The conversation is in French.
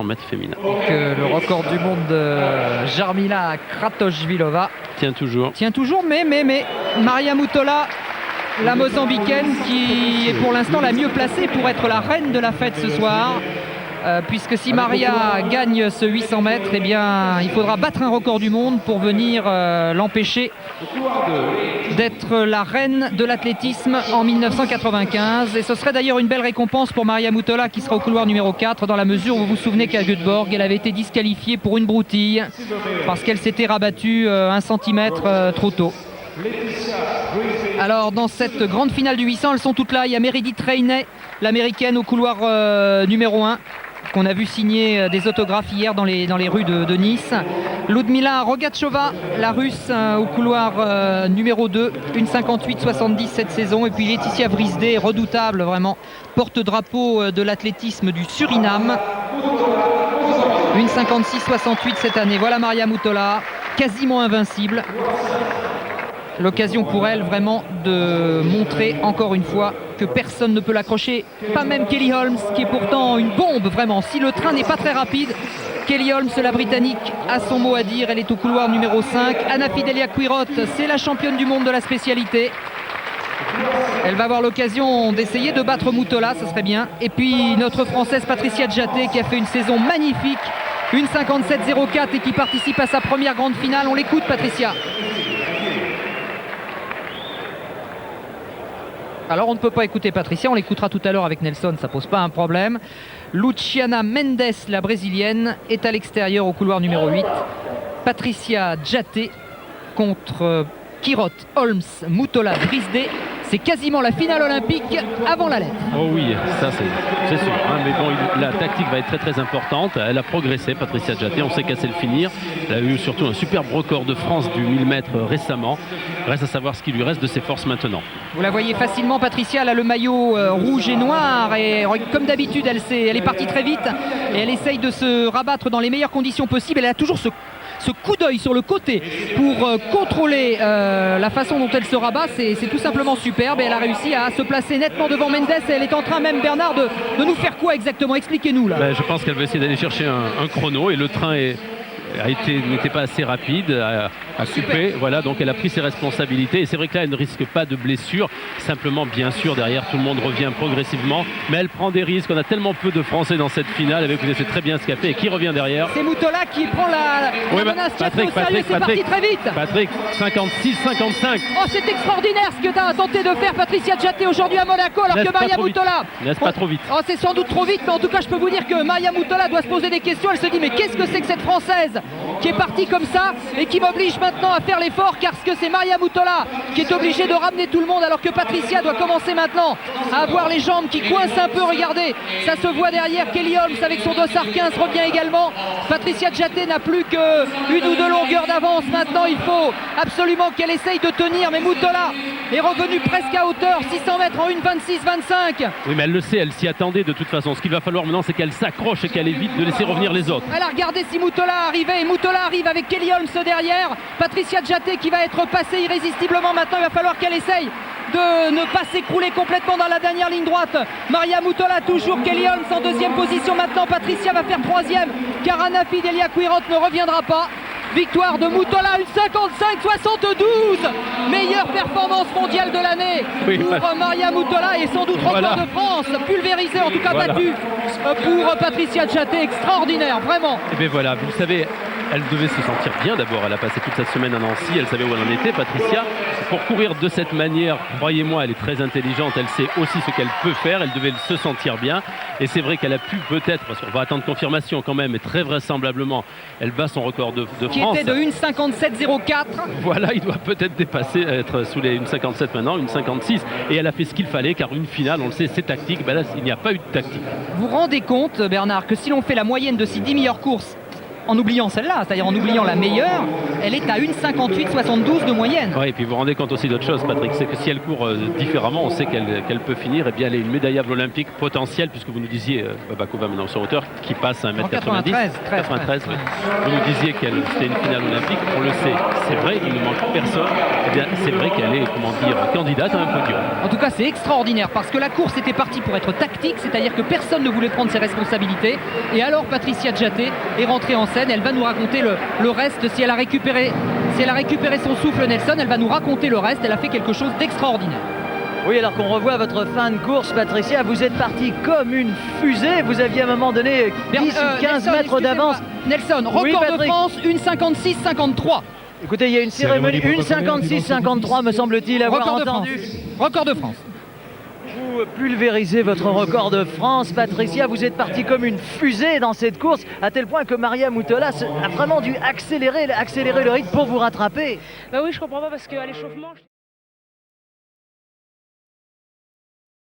mètres féminin. Que le record du monde de Jarmila Kratochvilova tient toujours, mais Maria Mutola, la Mozambicaine, qui est pour l'instant la mieux placée pour être la reine de la fête ce soir. Puisque si Maria gagne ce 800 mètres, eh bien, il faudra battre un record du monde pour venir l'empêcher d'être la reine de l'athlétisme en 1995. Et ce serait d'ailleurs une belle récompense pour Maria Mutola, qui sera au couloir numéro 4, dans la mesure où vous vous souvenez qu'à Göteborg, elle avait été disqualifiée pour une broutille parce qu'elle s'était rabattue 1 cm trop tôt. Alors dans cette grande finale du 800, elles sont toutes là. Il y a Meredith Rainey, l'américaine, au couloir numéro 1, qu'on a vu signer des autographes hier dans les rues de Nice. Ludmila Rogachova, la russe, au couloir numéro 2, 1,58,70 cette saison. Et puis Laetitia Vrisdé, redoutable vraiment, porte-drapeau de l'athlétisme du Suriname, 1,56,68 cette année. Voilà Maria Mutola, quasiment invincible. L'occasion pour elle vraiment de montrer encore une fois que personne ne peut l'accrocher, pas même Kelly Holmes, qui est pourtant une bombe vraiment. Si le train n'est pas très rapide, Kelly Holmes, la Britannique, a son mot à dire. Elle est au couloir numéro 5. Anna Fidelia Quirot, c'est la championne du monde de la spécialité. Elle va avoir l'occasion d'essayer de battre Mutola, ça serait bien. Et puis notre Française Patricia Djaté, qui a fait une saison magnifique, 1,57,04, et qui participe à sa première grande finale. On l'écoute, Patricia. Alors on ne peut pas écouter Patricia, on l'écoutera tout à l'heure avec Nelson, ça pose pas un problème. Luciana Mendes, la brésilienne, est à l'extérieur au couloir numéro 8. Patricia Djaté contre Quirot, Holmes, Mutola, Vrisdé. C'est quasiment la finale olympique avant la lettre. Oh oui, ça c'est sûr. Hein, mais bon, la tactique va être très très importante. Elle a progressé, Patricia Djaté. On sait qu'elle sait le finir. Elle a eu surtout un superbe record de France du 1000 mètres récemment. Reste à savoir ce qui lui reste de ses forces maintenant. Vous la voyez facilement, Patricia. Elle a le maillot rouge et noir. Et comme d'habitude, elle est partie très vite. Et elle essaye de se rabattre dans les meilleures conditions possibles. Elle a toujours ce coup d'œil sur le côté pour contrôler la façon dont elle se rabat. C'est tout simplement superbe, et elle a réussi à se placer nettement devant Mendes. Et elle est en train même, Bernard, de nous faire quoi exactement? Expliquez-nous là. Je pense qu'elle va essayer d'aller chercher un chrono, et le train n'était pas assez rapide à couper. Voilà, donc elle a pris ses responsabilités, et c'est vrai que là elle ne risque pas de blessure. Simplement, bien sûr, derrière tout le monde revient progressivement, mais elle prend des risques. On a tellement peu de Français dans cette finale. Vous connaissez très bien ce qu'elle fait. Et qui revient derrière? C'est Mutola qui prend la menace. Patrick, c'est parti très vite. Patrick, 56-55. Oh, c'est extraordinaire ce que t'as tenté de faire Patricia Djaté aujourd'hui à Monaco, alors que Maria Mutola... N'est-ce pas trop vite? Oh, c'est sans doute trop vite, mais en tout cas je peux vous dire que Maria Mutola doit se poser des questions. Elle se dit, mais qu'est-ce que c'est que cette Française qui est partie comme ça et qui m'oblige maintenant à faire l'effort, car ce que c'est Maria Mutola qui est obligée de ramener tout le monde, alors que Patricia doit commencer maintenant à avoir les jambes qui coincent un peu. Regardez, ça se voit derrière. Kelly Holmes avec son dossard 15 revient également. Patricia Djaté n'a plus qu'une ou deux longueurs d'avance. Maintenant il faut absolument qu'elle essaye de tenir, mais Mutola est revenue presque à hauteur, 600 mètres en 1,26,25. Oui, mais elle le sait, elle s'y attendait de toute façon. Ce qu'il va falloir maintenant, c'est qu'elle s'accroche et qu'elle évite de laisser revenir les autres. Elle a regardé si Mutola arrivait, et Mutola arrive avec Kelly Holmes derrière. Patricia Djaté qui va être passée irrésistiblement. Maintenant il va falloir qu'elle essaye de ne pas s'écrouler complètement dans la dernière ligne droite. Maria Mutola toujours, Kelly Holmes en deuxième position. Maintenant Patricia va faire troisième, car Anna Fidelia Quirot ne reviendra pas. Victoire de Mutola, 1,55,72. Meilleure performance mondiale de l'année pour Maria Mutola, et sans doute record de France, pulvérisé, en tout cas battu pour Patricia Djaté. Extraordinaire, vraiment. Et bien voilà, vous savez, elle devait se sentir bien d'abord. Elle a passé toute sa semaine à Nancy, elle savait où elle en était, Patricia. Pour courir de cette manière, croyez-moi, elle est très intelligente, elle sait aussi ce qu'elle peut faire, elle devait se sentir bien. Et c'est vrai qu'elle a pu peut-être, parce qu'on va attendre confirmation quand même, et très vraisemblablement, elle bat son record de France. Qui était de 1,57,04. Voilà, il doit peut-être dépasser, être sous les 1,57 maintenant, 1,56. Et elle a fait ce qu'il fallait, car une finale, on le sait, c'est tactique. Là, il n'y a pas eu de tactique. Vous vous rendez compte, Bernard, que si l'on fait la moyenne de ces 10 meilleures courses en oubliant celle-là, c'est-à-dire en oubliant la meilleure, elle est à 1,58,72 de moyenne. Oui, et puis vous vous rendez compte aussi d'autre chose, Patrick, c'est que si elle court différemment, on sait qu'elle peut finir. Et bien, elle est une médaillable olympique potentielle, puisque vous nous disiez, Babakova maintenant sur hauteur, qui passe à 1m90. 93, oui. Vous nous disiez qu'elle c'était une finale olympique, on le sait, c'est vrai, il ne manque personne. Eh bien, c'est vrai qu'elle est, comment dire, candidate à un podium. En tout cas, c'est extraordinaire parce que la course était partie pour être tactique, c'est-à-dire que personne ne voulait prendre ses responsabilités. Et alors, Patricia Djaté est rentrée en scène. Elle va nous raconter le reste. Si elle a récupéré son souffle, Nelson, elle va nous raconter le reste. Elle a fait quelque chose d'extraordinaire. Oui, alors qu'on revoit votre fin de course, Patricia, vous êtes parti comme une fusée. Vous aviez à un moment donné 10 ou 15 Nelson, mètres d'avance. Nelson, record de France, 1,56,53. Écoutez, il y a une cérémonie, 1,56,53 me semble-t-il avoir entendu. Record de France. Vous pulvérisez votre record de France, Patricia. Vous êtes parti comme une fusée dans cette course, à tel point que Maria Mutola a vraiment dû accélérer le rythme pour vous rattraper. Bah oui, je comprends pas parce qu'à l'échauffement...